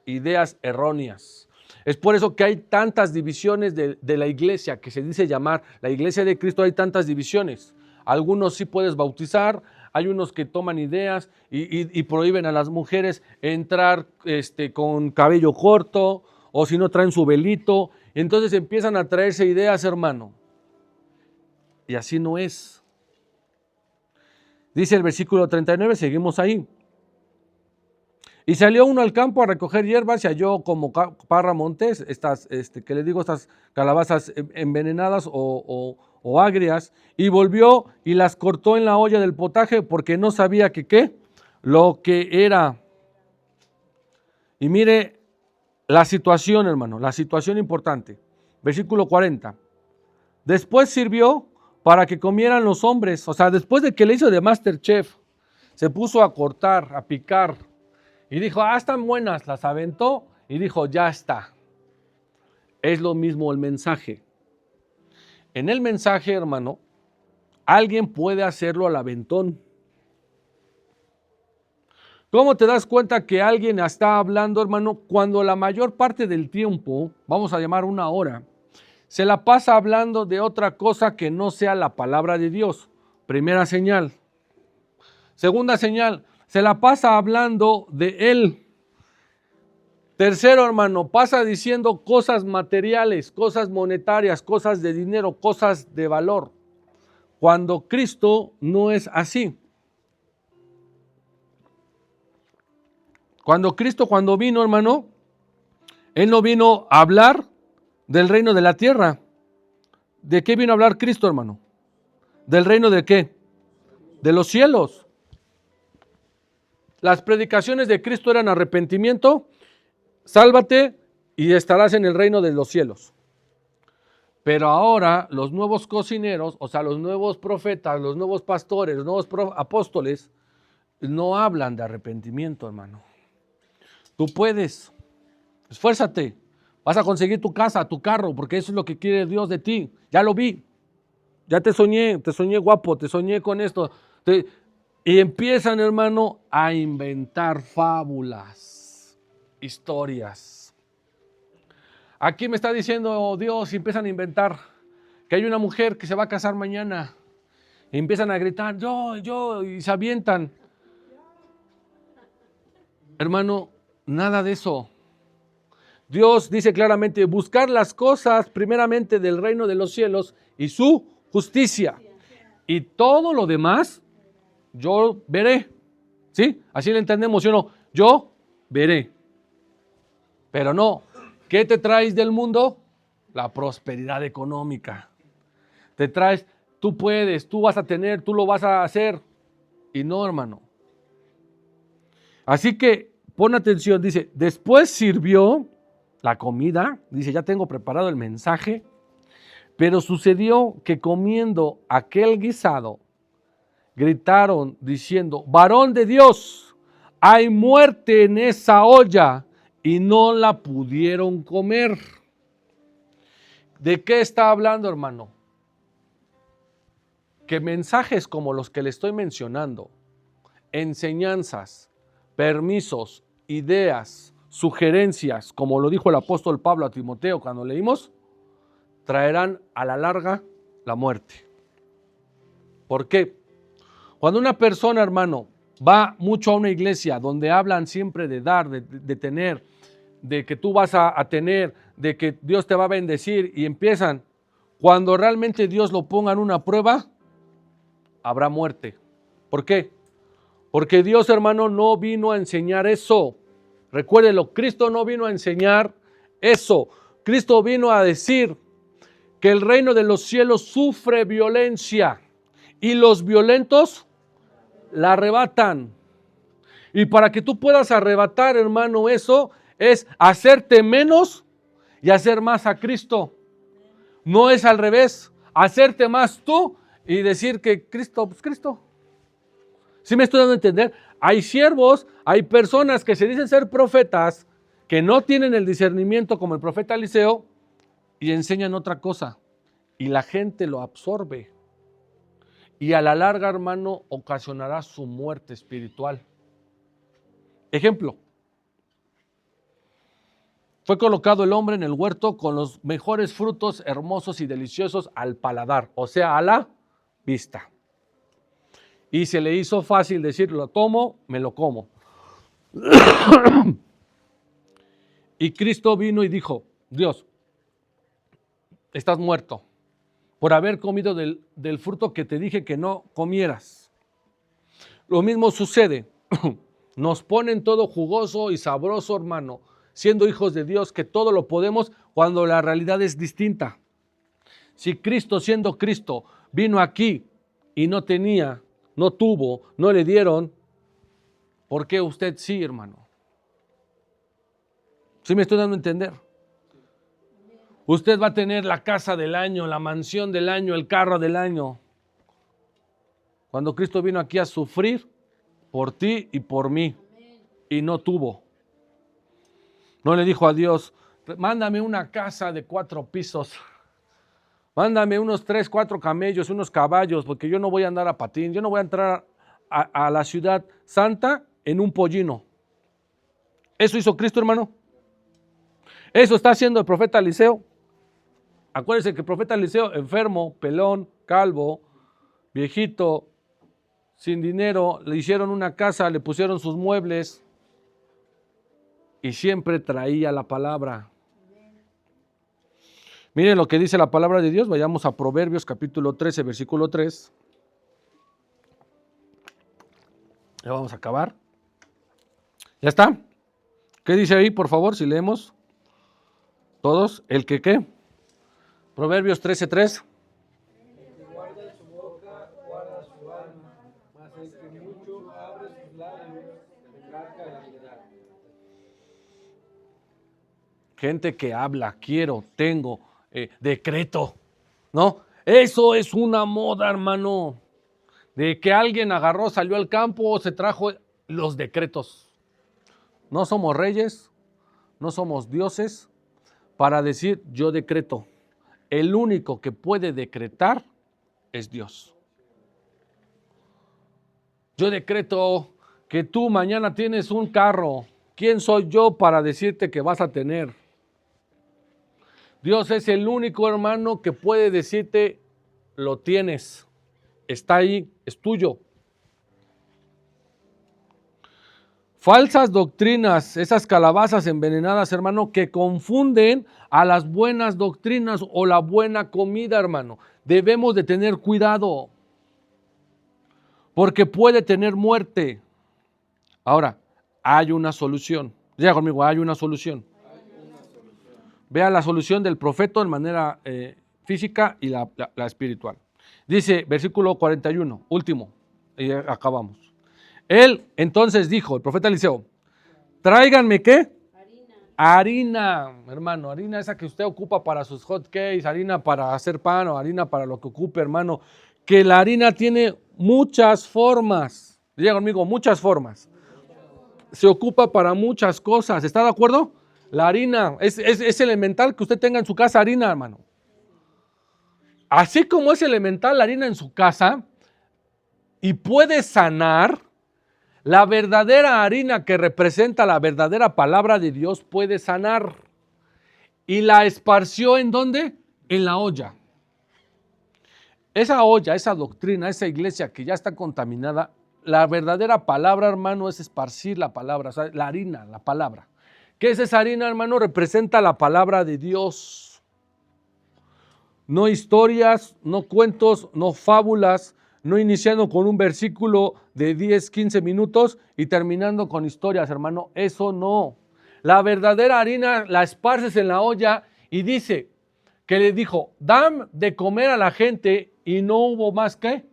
Ideas erróneas. Es por eso que hay tantas divisiones de la iglesia, que se dice llamar la iglesia de Cristo, hay tantas divisiones. Algunos sí puedes bautizar, hay unos que toman ideas y prohíben a las mujeres entrar con cabello corto, o si no traen su velito, entonces empiezan a traerse ideas, hermano. Y así no es. Dice el versículo 39, seguimos ahí. Y salió uno al campo a recoger hierbas y halló como parra montes, estas, que les digo, estas calabazas envenenadas o agrias, y volvió y las cortó en la olla del potaje porque no sabía que qué, lo que era. Y mire la situación, hermano, la situación importante. Versículo 40. Después sirvió para que comieran los hombres, o sea, después de que le hizo de MasterChef, se puso a cortar, a picar, y dijo, están buenas, las aventó y dijo, ya está. Es lo mismo el mensaje. En el mensaje, hermano, alguien puede hacerlo al aventón. ¿Cómo te das cuenta que alguien está hablando, hermano, cuando la mayor parte del tiempo, vamos a llamar una hora, se la pasa hablando de otra cosa que no sea la palabra de Dios? Primera señal. Segunda señal, se la pasa hablando de él. Tercero, hermano, pasa diciendo cosas materiales, cosas monetarias, cosas de dinero, cosas de valor, cuando Cristo no es así. Cuando vino, hermano, Él no vino a hablar del reino de la tierra. ¿De qué vino a hablar Cristo, hermano? ¿Del reino de qué? De los cielos. Las predicaciones de Cristo eran arrepentimiento, sálvate y estarás en el reino de los cielos. Pero ahora los nuevos cocineros, o sea, los nuevos profetas, los nuevos pastores, los nuevos apóstoles, no hablan de arrepentimiento, hermano. Tú puedes, esfuérzate, vas a conseguir tu casa, tu carro, porque eso es lo que quiere Dios de ti. Ya lo vi. Ya te soñé guapo, te soñé con esto. Y empiezan, hermano, a inventar fábulas, historias. Aquí me está diciendo Dios y empiezan a inventar que hay una mujer que se va a casar mañana. Y empiezan a gritar, yo, y se avientan. Hermano, nada de eso. Dios dice claramente, buscar las cosas primeramente del reino de los cielos y su justicia. Y todo lo demás, yo veré. ¿Sí? Así lo entendemos, ¿sí o no? Yo veré. Pero no. ¿Qué te traes del mundo? La prosperidad económica. Te traes, tú puedes, tú vas a tener, tú lo vas a hacer. Y no, hermano. Así que pon atención, dice, después sirvió la comida, dice, ya tengo preparado el mensaje, pero sucedió que comiendo aquel guisado, gritaron diciendo, varón de Dios, hay muerte en esa olla, y no la pudieron comer. ¿De qué está hablando, hermano? Que mensajes como los que le estoy mencionando, enseñanzas, permisos, ideas, sugerencias, como lo dijo el apóstol Pablo a Timoteo cuando leímos, traerán a la larga la muerte. ¿Por qué? Cuando una persona, hermano, va mucho a una iglesia donde hablan siempre de dar, de tener, de que tú vas a tener, de que Dios te va a bendecir y empiezan, cuando realmente Dios lo ponga en una prueba, habrá muerte. ¿Por qué? Porque Dios, hermano, no vino a enseñar eso. Recuérdelo, Cristo no vino a enseñar eso. Cristo vino a decir que el reino de los cielos sufre violencia y los violentos la arrebatan. Y para que tú puedas arrebatar, hermano, eso es hacerte menos y hacer más a Cristo. No es al revés, hacerte más tú y decir que Cristo, pues Cristo. ¿Sí me estoy dando a entender? Hay siervos, hay personas que se dicen ser profetas, que no tienen el discernimiento como el profeta Eliseo y enseñan otra cosa. Y la gente lo absorbe. Y a la larga, hermano, ocasionará su muerte espiritual. Ejemplo. Fue colocado el hombre en el huerto con los mejores frutos hermosos y deliciosos al paladar, o sea, a la vista. Y se le hizo fácil decir, lo tomo, me lo como. Y Cristo vino y dijo, Dios, estás muerto por haber comido del fruto que te dije que no comieras. Lo mismo sucede, nos ponen todo jugoso y sabroso, hermano, siendo hijos de Dios, que todo lo podemos cuando la realidad es distinta. Si Cristo, siendo Cristo, vino aquí y no tenía, no tuvo, no le dieron, ¿por qué usted sí, hermano? ¿Sí me estoy dando a entender? Usted va a tener la casa del año, la mansión del año, el carro del año. Cuando Cristo vino aquí a sufrir por ti y por mí, y no tuvo. No le dijo a Dios, mándame una casa de 4 pisos, mándame unos 3, 4 camellos, unos caballos, porque yo no voy a andar a patín, yo no voy a entrar a la ciudad santa en un pollino. ¿Eso hizo Cristo, hermano? Eso está haciendo el profeta Eliseo. Acuérdense que el profeta Eliseo, enfermo, pelón, calvo, viejito, sin dinero, le hicieron una casa, le pusieron sus muebles y siempre traía la palabra. Miren lo que dice la palabra de Dios. Vayamos a Proverbios capítulo 13, versículo 3. Ya vamos a acabar. ¿Ya está? ¿Qué dice ahí, por favor, si leemos? Todos, ¿el que qué? Proverbios 13, 3. El que guarda su boca, guarda su alma, mas el que mucho abre sus labios, tendrá calamidad. Gente que habla, quiero, tengo, decreto, ¿no? Eso es una moda, hermano, de que alguien agarró, salió al campo, se trajo los decretos. No somos reyes, no somos dioses para decir yo decreto. El único que puede decretar es Dios. Yo decreto que tú mañana tienes un carro. ¿Quién soy yo para decirte que vas a tener? Dios es el único, hermano, que puede decirte, lo tienes, está ahí, es tuyo. Falsas doctrinas, esas calabazas envenenadas, hermano, que confunden a las buenas doctrinas o la buena comida, hermano. Debemos de tener cuidado, porque puede tener muerte. Ahora, hay una solución. Diga conmigo, hay una solución. Vea la solución del profeta en manera física y la espiritual. Dice, versículo 41, último, y acabamos. Él entonces dijo, el profeta Eliseo, tráiganme ¿qué? Harina, hermano, harina esa que usted ocupa para sus hot cakes, harina para hacer pan o harina para lo que ocupe, hermano. Que la harina tiene muchas formas. Diga conmigo, muchas formas. Se ocupa para muchas cosas. ¿Está de acuerdo? La harina es elemental que usted tenga en su casa harina, hermano. Así como es elemental la harina en su casa y puede sanar, la verdadera harina que representa la verdadera palabra de Dios puede sanar. Y la esparció ¿en dónde? En la olla. Esa olla, esa doctrina, esa iglesia que ya está contaminada, la verdadera palabra, hermano, es esparcir la palabra, o sea, la harina, la palabra. ¿Qué es esa harina, hermano? Representa la palabra de Dios. No historias, no cuentos, no fábulas, no iniciando con un versículo de 10, 15 minutos y terminando con historias, hermano. Eso no. La verdadera harina la esparces en la olla y dice que le dijo, dame de comer a la gente y no hubo más que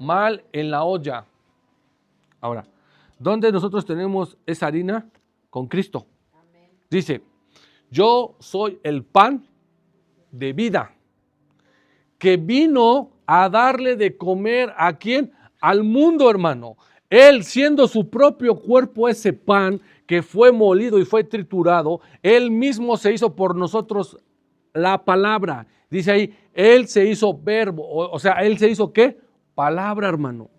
mal en la olla. Ahora, ¿dónde nosotros tenemos esa harina? Con Cristo. Dice, yo soy el pan de vida, que vino a darle de comer ¿a quién? Al mundo, hermano. Él, siendo su propio cuerpo ese pan que fue molido y fue triturado, él mismo se hizo por nosotros la palabra. Dice ahí, él se hizo verbo, o sea, él se hizo ¿qué? Palabra, hermano.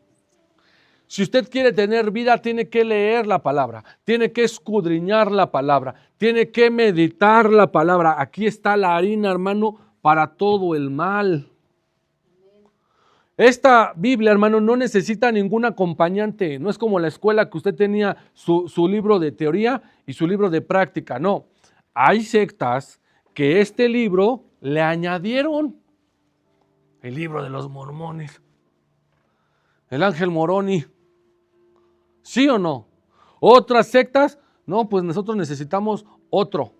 Si usted quiere tener vida, tiene que leer la palabra, tiene que escudriñar la palabra, tiene que meditar la palabra. Aquí está la harina, hermano, para todo el mal. Esta Biblia, hermano, no necesita ningún acompañante. No es como la escuela que usted tenía su libro de teoría y su libro de práctica. No, hay sectas que este libro le añadieron. El libro de los mormones, el Ángel Moroni. ¿Sí o no? Otras sectas, no, pues nosotros necesitamos otro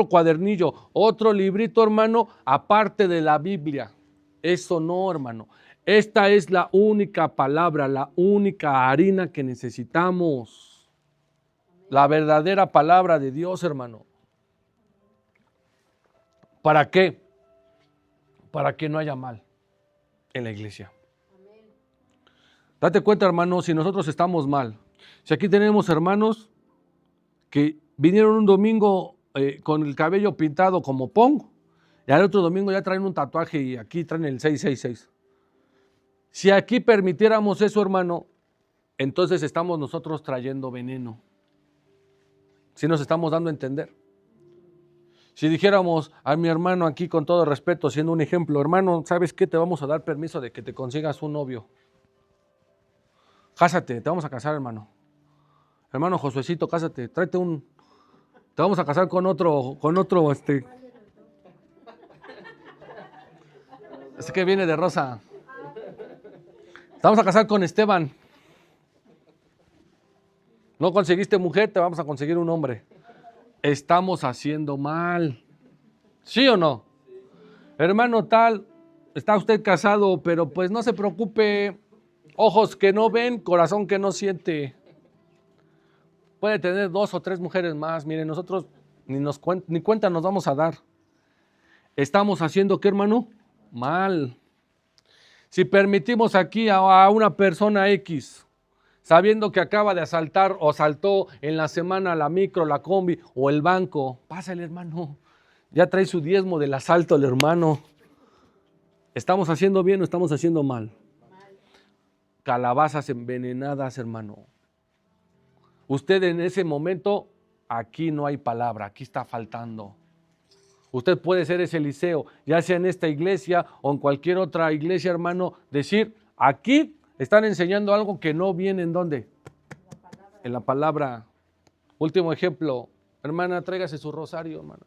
cuadernillo, otro librito, hermano, aparte de la Biblia. Eso no, hermano. Esta es la única palabra, la única harina que necesitamos. La verdadera palabra de Dios, hermano. ¿Para qué? Para que no haya mal en la iglesia. Date cuenta, hermano, si nosotros estamos mal. Si aquí tenemos hermanos que vinieron un domingo con el cabello pintado como Pong, y al otro domingo ya traen un tatuaje y aquí traen el 666. Si aquí permitiéramos eso, hermano, entonces estamos nosotros trayendo veneno. Si nos estamos dando a entender. Si dijéramos a mi hermano aquí con todo respeto, siendo un ejemplo, hermano, ¿sabes qué? Te vamos a dar permiso de que te consigas un novio. Cásate, te vamos a casar, hermano. Hermano Josuecito, cásate, tráete un... Te vamos a casar con otro, Este que viene de rosa. Te vamos a casar con Esteban. No conseguiste mujer, te vamos a conseguir un hombre. Estamos haciendo mal. ¿Sí o no? Hermano tal, está usted casado, pero pues no se preocupe. Ojos que no ven, corazón que no siente. Puede tener 2 o 3 mujeres más. Miren, nosotros ni cuenta nos vamos a dar. Estamos haciendo, ¿qué, hermano? Mal. Si permitimos aquí a una persona X, sabiendo que acaba de asaltar o asaltó en la semana la micro, la combi o el banco, pásale, hermano. Ya trae su diezmo del asalto el hermano. ¿Estamos haciendo bien o estamos haciendo mal? Calabazas envenenadas, hermano. Usted en ese momento, aquí no hay palabra, aquí está faltando. Usted puede ser ese Eliseo, ya sea en esta iglesia o en cualquier otra iglesia, hermano, decir, aquí están enseñando algo que no viene ¿en dónde? En la palabra. Último ejemplo, hermana, tráigase su rosario, hermano.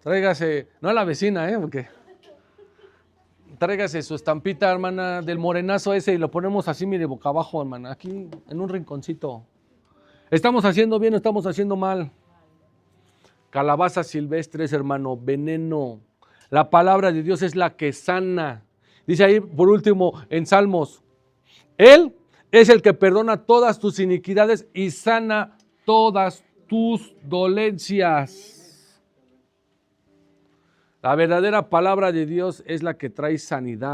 Tráigase, no a la vecina, porque tráigase su estampita, hermana, del morenazo ese y lo ponemos así, mire, boca abajo, hermana, aquí en un rinconcito. ¿Estamos haciendo bien o estamos haciendo mal? Calabazas silvestres, hermano, veneno. La palabra de Dios es la que sana. Dice ahí, por último, en Salmos, Él es el que perdona todas tus iniquidades y sana todas tus dolencias. La verdadera palabra de Dios es la que trae sanidad.